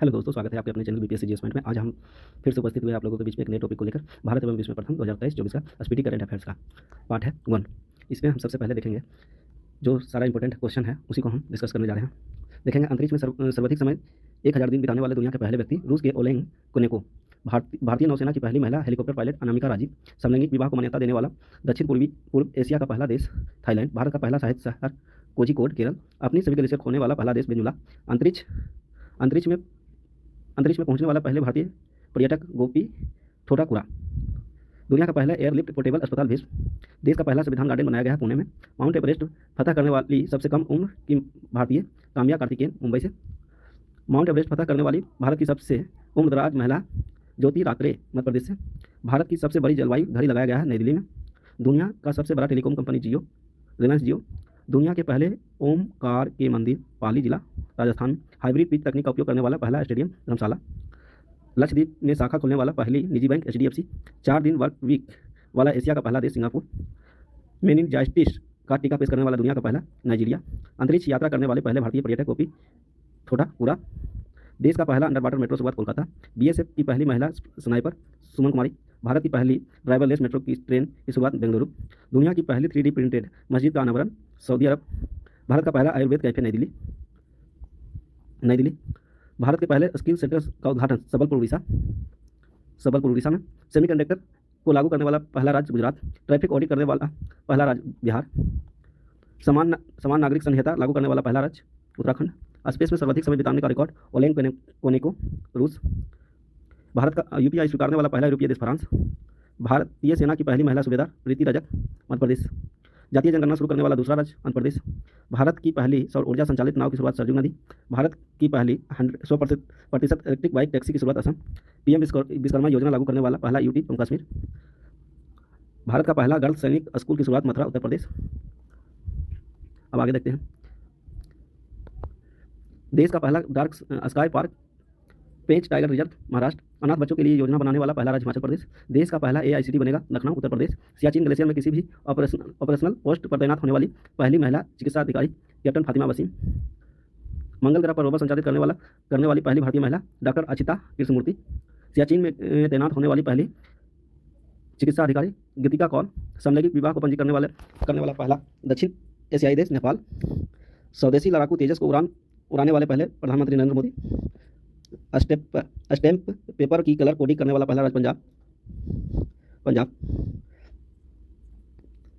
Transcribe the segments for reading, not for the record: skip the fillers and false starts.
Hello दोस्तों, स्वागत है आपके अपने चैनल बीपीएससी जीएस पॉइंट में। आज हम फिर से उपस्थित हुए आप लोगों के बीच में एक नए टॉपिक को लेकर भारत एवं विश्व में प्रथम 2023-24 का स्पीडी करंट अफेयर्स का पार्ट है 1। इसमें हम सबसे पहले देखेंगे जो सारा इंपॉर्टेंट क्वेश्चन है उसी को हम डिस्कस करने जा रहे हैं। देखेंगे अंतरिक्ष में सर्वाधिक समय 1000 दिन बिताने वाले दुनिया के पहले व्यक्ति रूस के ओलेग कोनेको। भारतीय नौसेना की पहली महिला हेलीकॉप्टर पायलट अनामिका राजीव। समलैंगिक विवाह को मान्यता देने वाला दक्षिण पूर्व एशिया का पहला देश थाईलैंड। भारत का पहला साहित्य शहर कोझिकोड केरल। अपनी सभी ग्लेशियर खोने वाला पहला देश वेनेजुला। अंतरिक्ष में पहुंचने वाला पहले भारतीय पर्यटक गोपी थोटाकुरा। दुनिया का पहला एयरलिफ्ट पोर्टेबल अस्पताल विश्व। देश का पहला संविधान गार्डन बनाया गया है पुणे में। माउंट एवरेस्ट फतह करने वाली सबसे कम उम्र की भारतीय काम्या कार्तिकेयन मुंबई से। माउंट एवरेस्ट फतह करने वाली भारत की सबसे उम्रदराज महिला ज्योति रात्रे मध्य प्रदेश से। भारत की सबसे बड़ी जलवायु घड़ी लगाया गया है नई दिल्ली में। दुनिया का सबसे बड़ा टेलीकॉम कंपनी रिलायंस जियो। दुनिया के पहले ओमकार के मंदिर पाली जिला राजस्थान। हाइब्रिड पिच तकनीक का उपयोग करने वाला पहला स्टेडियम धर्मशाला। लक्षद्वीप में शाखा खोलने वाला पहली निजी बैंक HDFC। 4 दिन वर्क वीक वाला एशिया का पहला देश सिंगापुर। मेनिंजाइटिस का टीका पेश करने वाला दुनिया का पहला नाइजीरिया। अंतरिक्ष यात्रा करने वाले पहले भारतीय पर्यटक गोपी थोटाकुरा। देश का पहला अंडर वाटर मेट्रो शुरुआत कोलकाता। BSF की पहली महिला स्नाइपर सुमन कुमारी। भारत की पहली ड्राइवरलेस मेट्रो की ट्रेन की शुरुआत बेंगलुरु। दुनिया की पहली 3D प्रिंटेड मस्जिद का अनावरण सऊदी अरब। भारत का पहला आयुर्वेद कैफे नई दिल्ली। भारत के पहले स्किल सेंटर का उद्घाटन सबलपुर उड़ीसा में। सेमीकंडक्टर को लागू करने वाला पहला राज्य गुजरात। ट्रैफिक ऑडिट करने वाला पहला राज्य बिहार। समान नागरिक संहिता लागू करने वाला पहला राज्य उत्तराखंड। स्पेस में सर्वाधिक समय बिताने का रिकॉर्ड ओलेग कोनेको रूस। भारत का UPI स्वीकारने वाला पहला यूरोपीय देश फ्रांस। भारतीय सेना की पहली महिला सूबेदार प्रीति रजक मध्य प्रदेश। जातीय जनगणना शुरू करने वाला दूसरा राज्य आंध्र प्रदेश। भारत की पहली सौर ऊर्जा संचालित नाव की शुरुआत सरजू नदी। भारत की पहली 100% इलेक्ट्रिक बाइक टैक्सी की शुरुआत असम। PM विश्वकर्मा योजना लागू करने वाला पहला UT जम्मू कश्मीर। भारत का पहला गर्ल्स सैनिक स्कूल की शुरुआत मथुरा उत्तर प्रदेश। अब आगे देखते हैं। देश का पहला डार्क स्काई पार्क पेंच टाइगर रिजर्व महाराष्ट्र। अनाथ बच्चों के लिए योजना बनाने वाला पहला राज्य हिमाचल प्रदेश। देश का पहला AICT बनेगा लखनऊ उत्तर प्रदेश। सियाचिन ग्लेशियर में किसी भी ऑपरेशनल पोस्ट पर तैनात होने वाली पहली महिला चिकित्सा अधिकारी कैप्टन फातिमा वसीम। मंगल ग्रह पर रोवर संचालित करने वाली पहली भारतीय महिला डॉक्टर अचिता कृष्णमूर्ति। सियाचिन में तैनात होने वाली पहली चिकित्सा अधिकारी गीतिका कौल। समलैंगिक विवाह को पंजीकरण करने वाला पहला दक्षिण एशियाई देश नेपाल। स्वदेशी लड़ाकू तेजस को उड़ाने वाले पहले प्रधानमंत्री नरेंद्र मोदी। स्टैम्प पेपर की कलर कोडिंग करने वाला पहला राज्य पंजाब।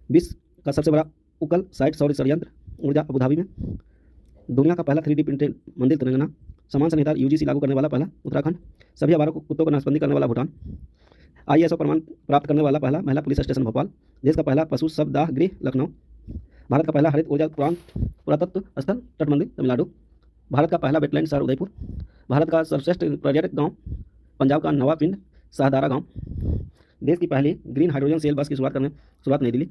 विश्व का सबसे बड़ा उकल साइट सौर संयंत्र ऊर्जा अबू धाबी में। दुनिया का पहला 3D प्रिंटेड मंदिर तेलंगाना। समान संहिता UGC लागू करने वाला पहला उत्तराखंड। सभी आवारा कुत्तों को नाशबंदी करने वाला भूटान। ISO प्रमाण प्राप्त करने वाला पहला महिला पुलिस स्टेशन भोपाल। देश का पहला पशु शवदाह गृह लखनऊ। भारत का पहला हरित ऊर्जा पुरातत्व स्थल तटमंदिर तमिलनाडु। भारत का पहला वेटलैंड शहर उदयपुर। भारत का सर्वश्रेष्ठ पर्यटक गांव पंजाब का नवापिंड शाहदारा गांव। देश की पहली ग्रीन हाइड्रोजन सेल बस की शुरुआत नई दिल्ली।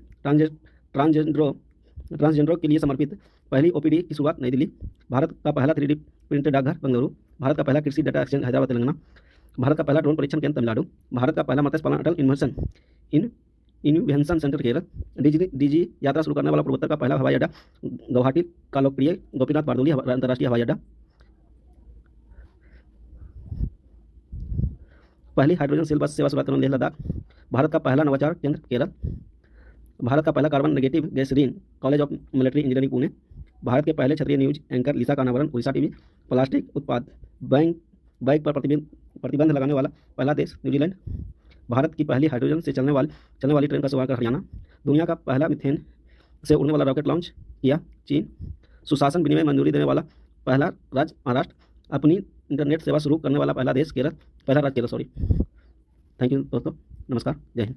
ट्रांसजेंडरों के लिए समर्पित पहली OPD की शुरुआत नई दिल्ली। भारत का पहला 3D प्रिंटेड डाकघर बेंगलुरु। भारत का पहला कृषि डाटा एक्सचेंज हैदराबाद तेलंगाना। भारत का पहला ड्रोन परीक्षण केंद्र तमिलनाडु। भारत का पहला मत्स्य पालन अटल इन्वेंशन सेंटर केरल। DG यात्रा शुरू करने वाला पूर्वोत्तर का पहला हवाई अड्डा गुवाहाटी का लोकप्रिय गोपीनाथ बारदोली अंतर्राष्ट्रीय हवाई अड्डा। पहली हाइड्रोजन सेल बस सेवा शुरुआत लेह लद्दाख। भारत का पहला नवाचार केंद्र केरल। भारत का पहला carbon negative gasoline college of military engineering Pune. Bharat के पहले क्षेत्रीय न्यूज एंकर लिसा का अनावरण उड़ीसा TV। प्लास्टिक उत्पाद बैग पर प्रतिबंध लगाने वाला पहला देश न्यूजीलैंड। भारत की पहली हाइड्रोजन से चलने वाली ट्रेन का शुभारंभ हरियाणा। दुनिया का पहला मीथेन से उड़ने वाला रॉकेट लॉन्च किया चीन। सुशासन विनिमय मंजूरी देने वाला पहला राज्य महाराष्ट्र। अपनी इंटरनेट सेवा शुरू करने वाला पहला राज्य केरल। थैंक यू दोस्तों, नमस्कार, जय हिंद।